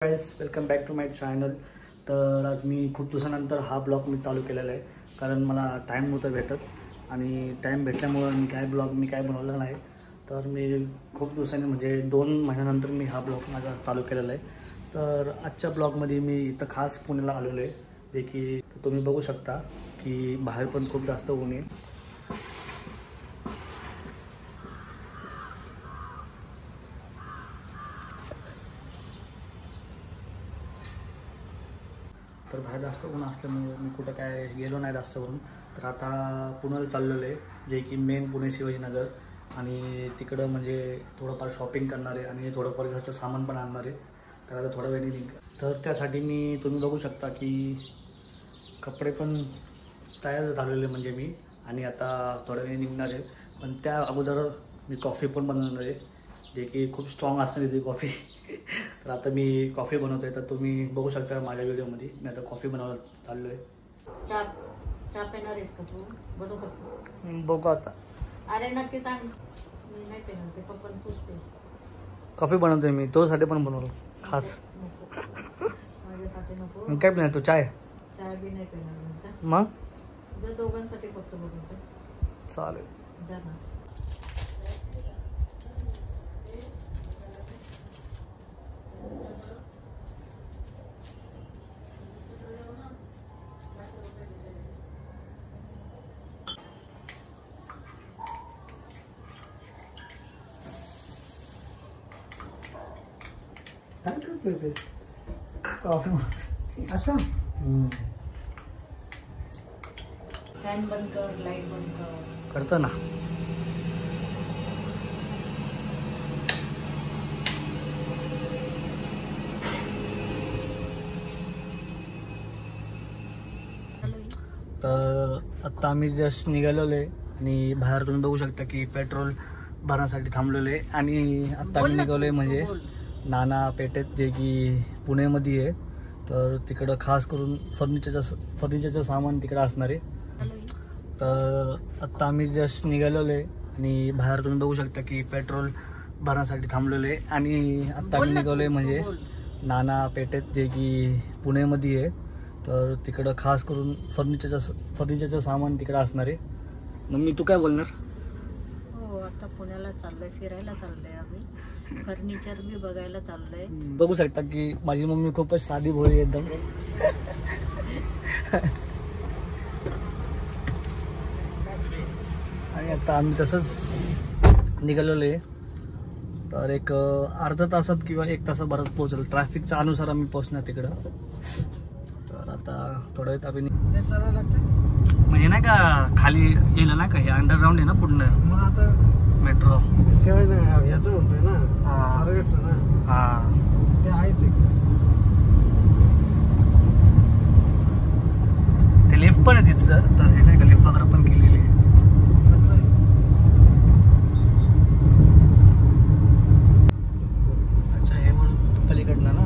Guys welcome back to my channel. तर आज मी खूप दिवसानंतर हा ब्लॉग मी चालू केलेला आहे, कारण मला टाईम नव्हता भेटत आणि टाईम भेटल्यामुळं मी काय बनवलं नाही। तर मी खूप दिवसांनी म्हणजे 2 महिन्यानंतर मी हा ब्लॉग माझा चालू केलेला आहे। तर आजच्या ब्लॉगमध्ये मी इथं खास पुण्याला आलेलो आहे, जे की तुम्ही बघू शकता की बाहेर पण खूप जास्त ऊन आहे। तर बाहेर जास्त ऊन असल्यामुळे मी कुठं काय गेलो नाही जास्त करून। तर आता पुण्याला चाललेलो आहे, जे की मेन पुणे शिवाजीनगर, आणि तिकडं म्हणजे थोडंफार शॉपिंग करणार आहे आणि थोडंफार घरचं सामान पण आणणार आहे। तर आता थोड्या वेळाने तर त्यासाठी तुम्ही बघू शकता की कपडे पण तयार झालेले म्हणजे मी, आणि आता थोड्या वेळाने निघणार आहे। पण त्या अगोदर मी कॉफी पण बनवणार आहे, जे की खूप स्ट्रॉंग असणार ती कॉफी। तर आता मी कॉफी बनवतोय, तर तुम्ही बघू शकता माझ्या व्हिडिओमध्ये मी आता कॉफी बनवायला चाललोय। चहा पेणार आहेस का तू? बनवू का? बघू आता। अरे नक्की सांग। मी नाही पेणार ते, पण तूच पे। कॉफी बनवतोय मी, तोसाठी पण बनवलो खास। माझ्यासाठी नको। मग काय पिणार तू? चाय? चाय बी नाही पेणार मग जर दोघांसाठी फक्त बनवतो चालेल। जा ना। काय करतोय ते? कॉफी असं फॅन बंद कर, लाईट बंद कर। करतो ना। तर आता आम्ही जस्ट निघालेलो आहे आणि बाहेर तुम्ही बघू शकता की पेट्रोल भरण्यासाठी थांबलेलो आहे। आणि आता आम्ही निघालोय म्हणजे नाना पेठेत, जे की पुण्यामध्ये आहे। तर तिकडं खास करून फर्निचरचं सामान तिकडं असणार आहे। तर आत्ता आम्ही जस्ट निघालेलो आहे आणि बाहेर तुम्ही बघू शकता की पेट्रोल भरण्यासाठी थांबलेलो आहे। आणि आत्ता आम्ही निघालोय म्हणजे नाना पेठेत, जे की पुण्यामध्ये आहे। तर तिकडं खास करून फर्निचरचं सामान तिकडं असणार आहे। मग तू काय बोलणार? हो, आता पुण्याला चाललोय, फिरायला चाललोय आम्ही। फर्निचर बी बघायला चाललोय। बघू शकता की माझी मम्मी खूपच साधी भोळी एकदम। आणि आता आम्ही तसंच निघालेलो आहे। तर एक अर्धा तासात किंवा 1 तासाभरात पोहोचलो, ट्रॅफिकच्या अनुसार आम्ही पोहोचणार तिकडं। तर आता थोड्या वेळात आम्ही म्हणजे नाही का खाली येईल ना, का हे अंडरग्राऊंड आहे ना पूर्ण। मग आता मेट्रो याचं म्हणतोय ना, स्वारगेटचं ना। हा ते आहेच। ते लिफ्ट पण आहे तिथं, तसे नाही का लिफ्ट वगैरे पण केलेली आहे। अच्छा, हे म्हणून पलीकडनं ना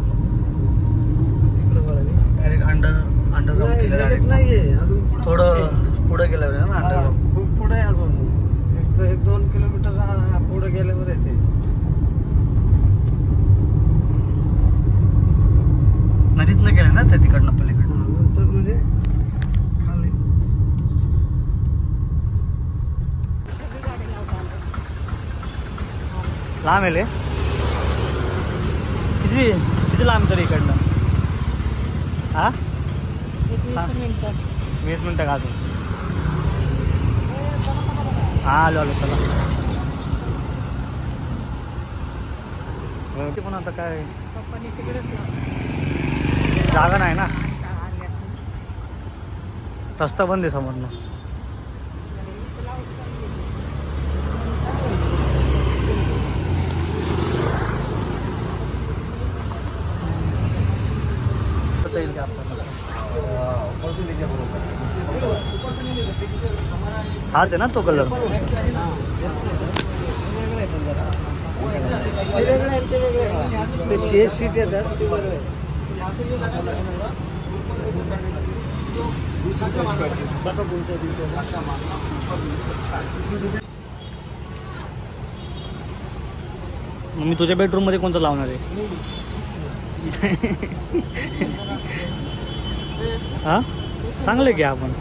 डायरेक्ट अंडरग्राऊंड केलं नाहीये अजून, थोडं पुढे गेल्यावर ना अंडरग्राऊंड। खूप पुढे अजून 1-2 किलोमीटर पुढे गेल्यावर येते। नदीतनं गेलं ना त्या तिकडनं पलीकडनं, नंतर म्हणजे खाली लांब आहे किती लांब तरी इकडनं? हा 20 मिनिटं 20 मिनिटं का अजून? हा आलो चला। पण आता काय पप्पानी तिकडेच जागा नाही ना, रस्ता बंद आहे समोरनं। येईल का आपल्याला? हाच आहे ना तो कलर? ते शेष शीट येतात ते बरोबर आहे। मी तुझ्या बेडरूम मध्ये कोणतं लावणार आहे? हा चांगलं घ्या आपण.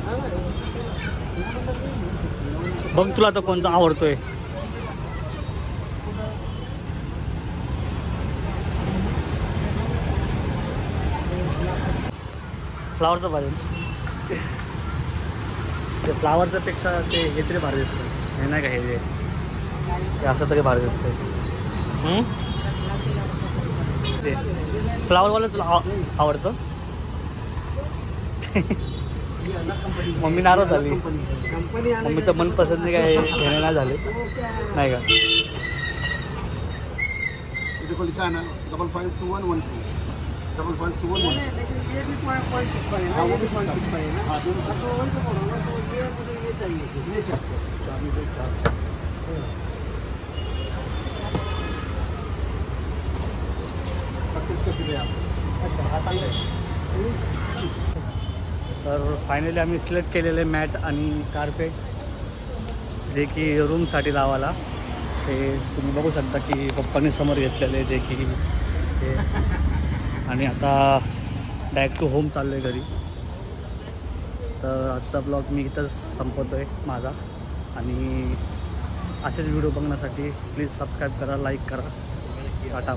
बघ तुला आता कोणता आवडतोय. फ्लावरचं भारी. ते फ्लावरच्या पेक्षा ते हे तरी भारी दिसतं. हे नाही का हे असं तरी भारी दिसतं. ते फ्लावरवालं तुला आवडतं. मम्मी नाराज झाली. मम्मीचं मनपसंत काय घेणं नाही झाले नाही का. तर फायनली आम्ही सिलेक्ट केलेले मॅट आणि कार्पेट जे की रूमसाठी लावायला. ते तुम्ही बघू शकता की पप्पांनी समोर घेतलेले जे की ते. आणि आता डायरेक्ट टू होम चाललो आहे घरी. तर आजचा ब्लॉग मी इथंच संपवतो आहे माझा. आणि असेच व्हिडिओ बघण्यासाठी प्लीज सबस्क्राईब करा, लाईक करा. टाटा.